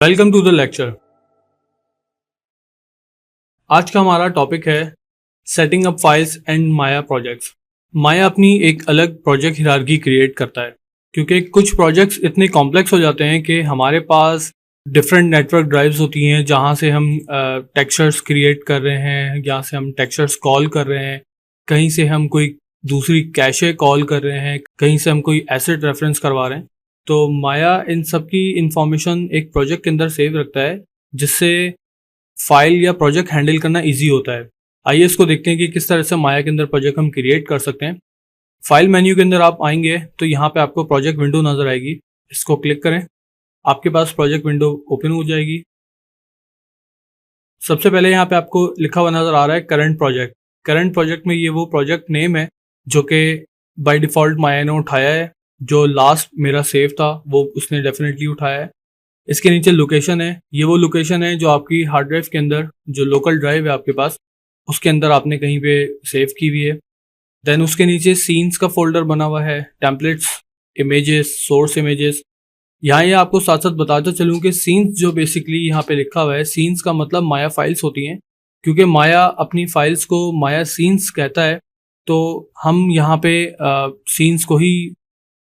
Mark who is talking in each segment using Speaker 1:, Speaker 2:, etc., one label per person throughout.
Speaker 1: Welcome to the lecture. आज का हमारा टॉपिक है setting up files and Maya projects. Maya अपनी एक अलग प्रोजेक्ट हिरार्की क्रिएट करता है क्योंकि कुछ प्रोजेक्ट्स इतने कॉम्प्लेक्स हो जाते हैं कि हमारे पास डिफरेंट नेटवर्क ड्राइव्स होती हैं जहाँ से हम टेक्सचर्स क्रिएट कर रहे हैं, जहाँ से हम टेक्सचर्स कॉल कर रहे हैं, कहीं से हम कोई दूसरी कैशे कॉल कर रहे हैं, कहीं से हम कोई एसेट रेफरेंस करवा रहे हैं। तो माया इन सब की इंफॉर्मेशन एक प्रोजेक्ट के अंदर सेव रखता है जिससे फाइल या प्रोजेक्ट हैंडल करना इजी होता है। आइए इसको देखते हैं कि किस तरह से माया के अंदर प्रोजेक्ट हम क्रिएट कर सकते हैं। फाइल मेन्यू के अंदर आप आएंगे तो यहाँ पे आपको प्रोजेक्ट विंडो नजर आएगी, इसको क्लिक करें, आपके पास प्रोजेक्ट विंडो ओपन हो जाएगी। सबसे पहले यहाँ पे आपको लिखा हुआ नजर आ रहा है करंट प्रोजेक्ट। करंट प्रोजेक्ट में ये वो प्रोजेक्ट नेम है जो कि बाय डिफॉल्ट माया ने उठाया है। जो लास्ट मेरा सेव था वो उसने डेफिनेटली उठाया है। इसके नीचे लोकेशन है, ये वो लोकेशन है जो आपकी हार्ड ड्राइव के अंदर, जो लोकल ड्राइव है आपके पास, उसके अंदर आपने कहीं पे सेव की हुई है। देन उसके नीचे सीन्स का फोल्डर बना हुआ है, टेम्पलेट्स, इमेजेस, सोर्स इमेजेस। यहाँ ये आपको साथ साथ बताता चलूँ कि सीन्स जो बेसिकली यहाँ पे लिखा हुआ है, सीन्स का मतलब माया फाइल्स होती हैं, क्योंकि माया अपनी फाइल्स को माया सीन्स कहता है। तो हम यहाँ पे सीन्स को ही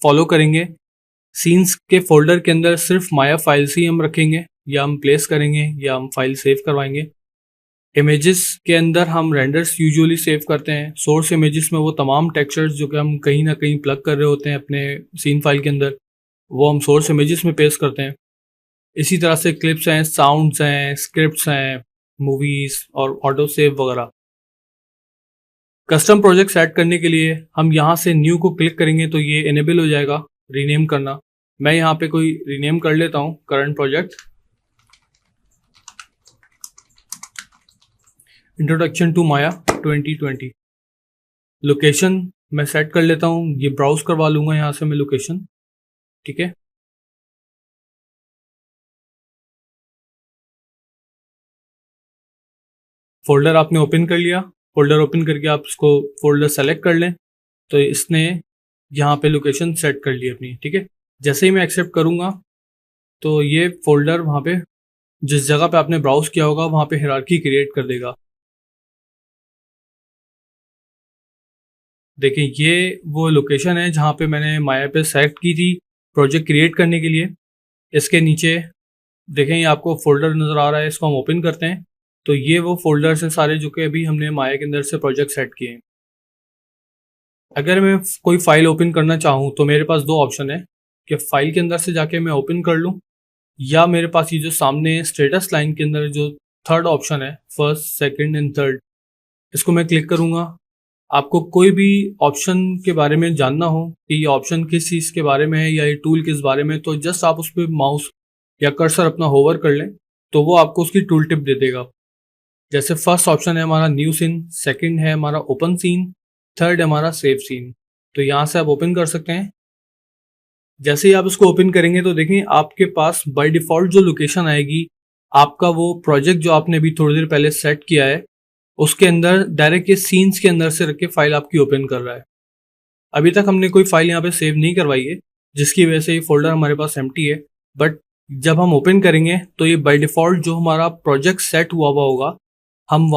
Speaker 1: फॉलो करेंगे। सीन्स के फोल्डर के अंदर सिर्फ माया फाइल्स ही हम रखेंगे, या हम प्लेस करेंगे, या हम फाइल सेव करवाएंगे। इमेजेस के अंदर हम रेंडर्स यूजुअली सेव करते हैं। सोर्स इमेजेस में वो तमाम टेक्सचर्स जो कि हम कहीं ना कहीं प्लग कर रहे होते हैं अपने सीन फाइल के अंदर, वो हम सोर्स इमेजेस में पेस्ट करते हैं। इसी तरह से क्लिप्स हैं, साउंड्स हैं, स्क्रिप्ट्स हैं, मूवीज और ऑटो सेव वगैरह। कस्टम प्रोजेक्ट सेट करने के लिए हम यहाँ से न्यू को क्लिक करेंगे तो ये इनेबल हो जाएगा रीनेम करना। मैं यहाँ पे कोई रीनेम कर लेता हूँ, current project, introduction to Maya 2020। Location मैं सेट कर लेता हूँ, ये ब्राउज करवा लूंगा यहाँ से मैं लोकेशन, ठीक है। फोल्डर आपने ओपन कर लिया, फोल्डर ओपन करके आप इसको फोल्डर सेलेक्ट कर लें तो इसने यहाँ पे लोकेशन सेट कर ली अपनी, ठीक है। जैसे ही मैं एक्सेप्ट करूँगा तो ये फोल्डर वहाँ पे जिस जगह पे आपने ब्राउज किया होगा वहाँ पे हिरार्की क्रिएट कर देगा। देखिए ये वो लोकेशन है जहाँ पे मैंने माया पे सेलेक्ट की थी प्रोजेक्ट क्रिएट करने के लिए। इसके नीचे देखें ये आपको फोल्डर नज़र आ रहा है, इसको हम ओपन करते हैं तो ये वो फोल्डर्स हैं सारे जो कि अभी हमने माया के अंदर से प्रोजेक्ट सेट किए हैं। अगर मैं कोई फाइल ओपन करना चाहूँ तो मेरे पास दो ऑप्शन है कि फाइल के अंदर से जाके मैं ओपन कर लूँ, या मेरे पास ये जो सामने स्टेटस लाइन के अंदर जो थर्ड ऑप्शन है, फर्स्ट, सेकंड एंड थर्ड, इसको मैं क्लिक करूँगा। आपको कोई भी ऑप्शन के बारे में जानना हो कि ये ऑप्शन किस चीज़ के बारे में है या ये टूल किस बारे में, तो जस्ट आप उस पर माउस या कर्सर अपना होवर कर लें तो वो आपको उसकी टूल टिप दे देगा। जैसे फर्स्ट ऑप्शन है हमारा न्यू सीन, सेकंड है हमारा ओपन सीन, थर्ड है हमारा सेव सीन। तो यहाँ से आप ओपन कर सकते हैं। जैसे ही आप इसको ओपन करेंगे तो देखें आपके पास बाय डिफॉल्ट जो लोकेशन आएगी, आपका वो प्रोजेक्ट जो आपने अभी थोड़ी देर पहले सेट किया है उसके अंदर डायरेक्ट ये सीन्स के अंदर से रख के फाइल आपकी ओपन कर रहा है। अभी तक हमने कोई फाइल यहाँ पे सेव नहीं करवाई है जिसकी वजह से ये फोल्डर हमारे पास एम्प्टी है। बट जब हम ओपन करेंगे तो ये बाय डिफॉल्ट जो हमारा प्रोजेक्ट सेट हुआ हुआ होगा, हम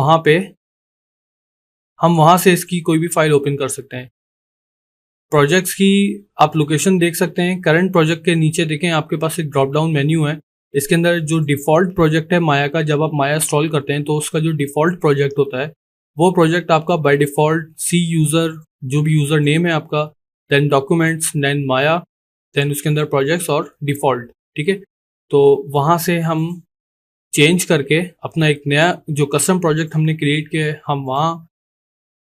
Speaker 1: वहाँ से इसकी कोई भी फाइल ओपन कर सकते हैं। प्रोजेक्ट्स की आप लोकेशन देख सकते हैं। करंट प्रोजेक्ट के नीचे देखें आपके पास एक ड्रॉप डाउन मेन्यू है। इसके अंदर जो डिफ़ॉल्ट प्रोजेक्ट है माया का, जब आप माया इंस्टॉल करते हैं तो उसका जो डिफ़ॉल्ट प्रोजेक्ट होता है वो प्रोजेक्ट आपका बाय डिफ़ॉल्ट सी यूज़र, जो भी यूज़र नेम है आपका, देन डॉक्यूमेंट्स, देन माया, देन उसके अंदर प्रोजेक्ट्स और डिफ़ॉल्ट, ठीक है। तो वहाँ से हम चेंज करके अपना एक नया जो कस्टम प्रोजेक्ट हमने क्रिएट किया है हम वहाँ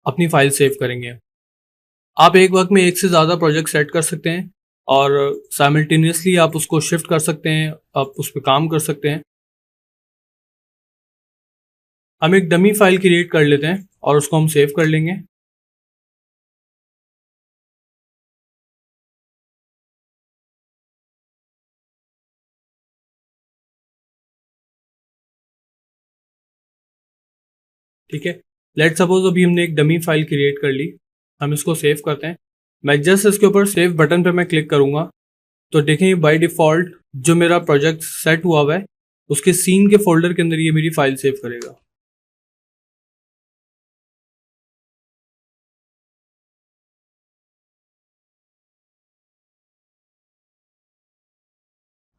Speaker 1: अपनी फाइल सेव करेंगे। आप एक वक्त में एक से ज़्यादा प्रोजेक्ट सेट कर सकते हैं और साइमल्टेनियसली आप उसको शिफ्ट कर सकते हैं, आप उस पर काम कर सकते हैं। हम एक डमी फाइल क्रिएट कर लेते हैं और उसको हम सेव कर लेंगे। ठीक है, लेट सपोज अभी हमने एक डमी फाइल क्रिएट कर ली, हम इसको सेव करते हैं। मैं जस्ट इसके ऊपर सेव बटन पे मैं क्लिक करूंगा तो देखें बाय डिफ़ॉल्ट जो मेरा प्रोजेक्ट सेट हुआ है उसके सीन के फोल्डर के अंदर ये मेरी फाइल सेव करेगा।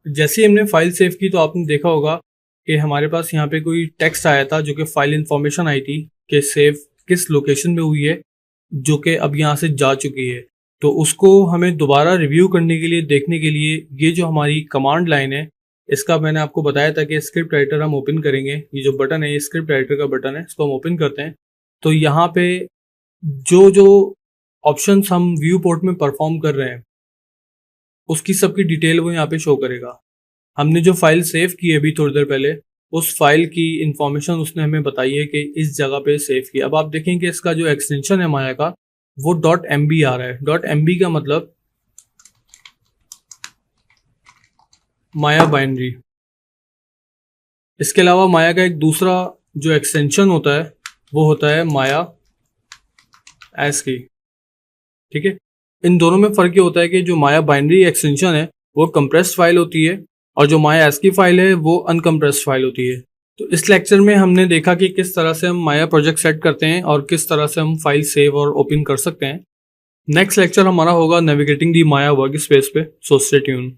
Speaker 1: जैसे ही हमने फाइल सेव की तो आपने देखा होगा कि हमारे पास यहाँ पे कोई टेक्स्ट आया था जो कि फाइल इंफॉर्मेशन आई थी कि सेव किस लोकेशन में हुई है, जो कि अब यहाँ से जा चुकी है। तो उसको हमें दोबारा रिव्यू करने के लिए, देखने के लिए, ये जो हमारी कमांड लाइन है इसका मैंने आपको बताया था कि स्क्रिप्ट राइटर हम ओपन करेंगे। ये जो बटन है ये स्क्रिप्ट राइटर का बटन है, इसको हम ओपन करते हैं। तो यहाँ पे जो जो ऑप्शंस हम व्यू पोर्ट में परफॉर्म कर रहे हैं उसकी सबकी डिटेल वो यहाँ पे शो करेगा। हमने जो फाइल सेव की है अभी थोड़ी देर पहले, उस फाइल की इंफॉर्मेशन उसने हमें बताई है कि इस जगह पे सेव की। अब आप देखें कि इसका जो एक्सटेंशन है माया का वो .mb आ रहा है। .mb का मतलब माया बाइनरी। इसके अलावा माया का एक दूसरा जो एक्सटेंशन होता है वो होता है माया ASCII। ठीक है, इन दोनों में फर्क ये होता है कि जो माया बाइनरी एक्सटेंशन है वो कंप्रेस्ड फाइल होती है और जो माया ASCII फाइल है वो अनकम्प्रेस्ड फाइल होती है। तो इस लेक्चर में हमने देखा कि किस तरह से हम माया प्रोजेक्ट सेट करते हैं और किस तरह से हम फाइल सेव और ओपन कर सकते हैं। नेक्स्ट लेक्चर हमारा होगा नेविगेटिंग दी माया वर्क स्पेस पे, सो स्टे ट्यून।